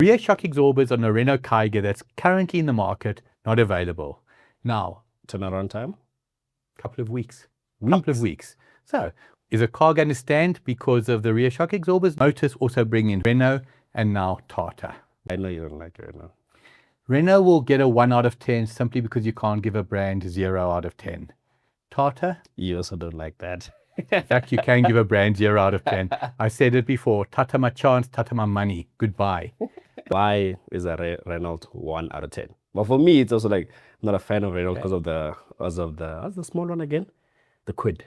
Rear shock absorbers on a Renault Kwid that's currently in the market, not available. Now, Turnaround time? couple of weeks. Couple of weeks. So, is a car going to stand because of the rear shock absorbers? Motus also bring in Renault and now Tata. I know you don't like Renault. Renault will get a 1 out of 10 simply because you can't give a brand 0 out of 10. Tata? You also don't like that. In fact, you can give a brand 0 out of 10. I said it before. Tata my chance, Tata my money. Goodbye. Why is a Renault 1 out of 10? But for me, it's also like, I'm not a fan of Renault because of the, what's the small one again? The Kwid.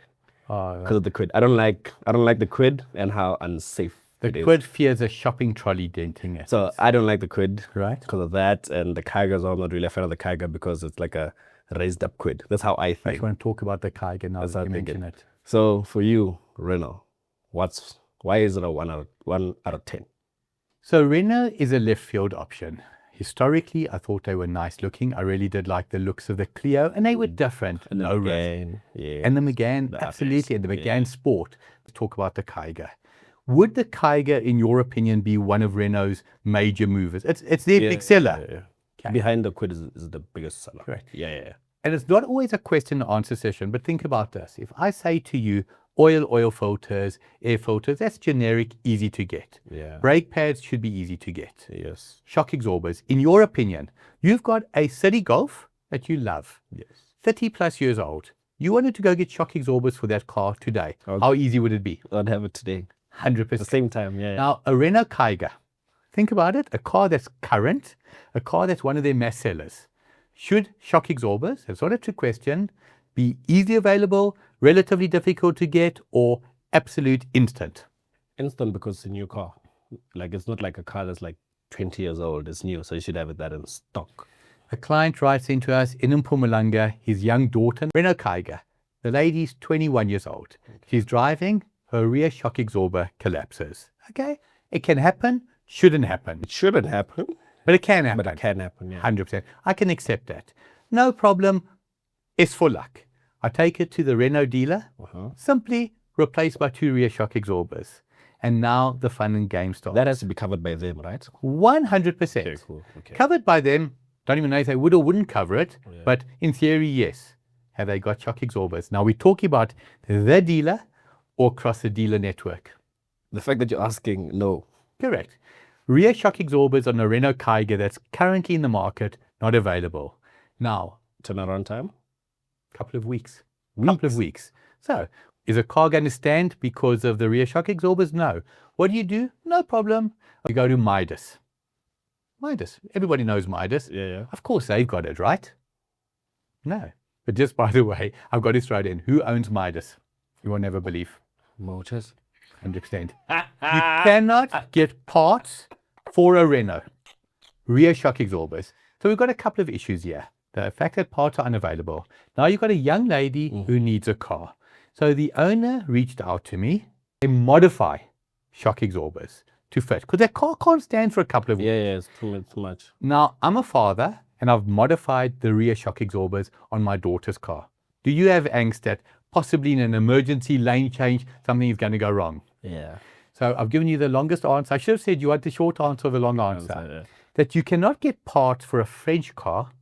Because of the Kwid. I don't like the Kwid and how unsafe the it is. Kwid fears a shopping trolley denting it. So I don't like the Kwid, right? Because of that. And the Kwid, I'm not really a fan of the Kwid because it's like a raised up Kwid. That's how I think. I just want to talk about the Kwid now that you mention it. So for you, Renault, why is it a 1 out of 10? So Renault is a left field option. Historically, I thought they were nice looking. I really did like the looks of the Clio, and they were different. And the Megane, yeah. And the Megane, absolutely. And the Megane Sport. Let's talk about the Kwid. Would the Kwid, in your opinion, be one of Renault's major movers? It's their big seller. Yeah. Okay. Behind the Kwid is the biggest seller. Correct. Yeah. And it's not always a question and answer session, but think about this. If I say to you, oil filters, air filters, that's generic, easy to get. Yeah. Brake pads should be easy to get. Yes. Shock absorbers. In your opinion, you've got a City Golf that you love. Yes. 30 plus years old. You wanted to go get shock absorbers for that car today. Okay. How easy would it be? I'd have it today. 100%. At the same time, yeah. Now, a Renault Kwid. Think about it. A car that's current, a car that's one of their mass sellers. Should shock absorbers, that's not a trick question, be easily available, relatively difficult to get, or absolute instant? Instant, because it's a new car. Like, it's not like a car that's like 20 years old. It's new, so you should have that in stock. A client writes into us in Mpumalanga, his young daughter, Renault Kwid. The lady's 21 years old. She's driving, her rear shock absorber collapses. Okay? It can happen, shouldn't happen. It shouldn't happen. But it can happen. But it can happen, yeah. 100%. I can accept that. No problem. It's for luck. I take it to the Renault dealer, simply replaced by 2 rear shock absorbers. And now the fun and game starts. That has to be covered by them, right? 100%. Okay, cool. Okay. Covered by them. Don't even know if they would or wouldn't cover it. Yeah. But in theory, yes. Have they got shock absorbers? Now we're talking about the dealer or across the dealer network. The fact that you're asking, no. Correct. Rear shock absorbers on a Renault Kwid that's currently in the market, not available. Now, turnaround time? Couple of weeks. Couple of weeks. So, is a car going to stand because of the rear shock absorbers? No. What do? No problem. You go to Midas. Midas. Everybody knows Midas. Yeah. Of course, they've got it, right? No. But just by the way, I've got to throw it in. Who owns Midas? You will never believe. Motus. 100%. You cannot get parts for a Renault. Rear shock absorbers. So we've got a couple of issues here. The fact that parts are unavailable. Now you've got a young lady who needs a car. So the owner reached out to me. They modify shock absorbers to fit. Because that car can't stand for a couple of weeks. Yeah, it's too much. Now, I'm a father and I've modified the rear shock absorbers on my daughter's car. Do you have angst that possibly in an emergency lane change, something is going to go wrong? Yeah. So I've given you the longest answer. I should have said you had the short answer or the long answer. That you cannot get parts for a French car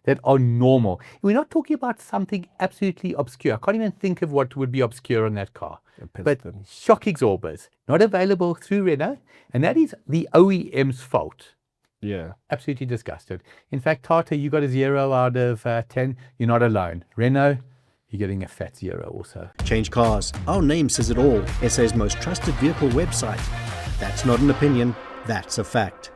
that are normal. We're not talking about something absolutely obscure. I can't even think of what would be obscure on that car. But shock absorbers, not available through Renault, and that is the OEM's fault. Yeah. Absolutely disgusted. In fact, Tata, you got a 0 out of 10. You're not alone. Renault, you're getting a fat 0 also. Change Cars. Our name says it all. SA's most trusted vehicle website. That's not an opinion, that's a fact.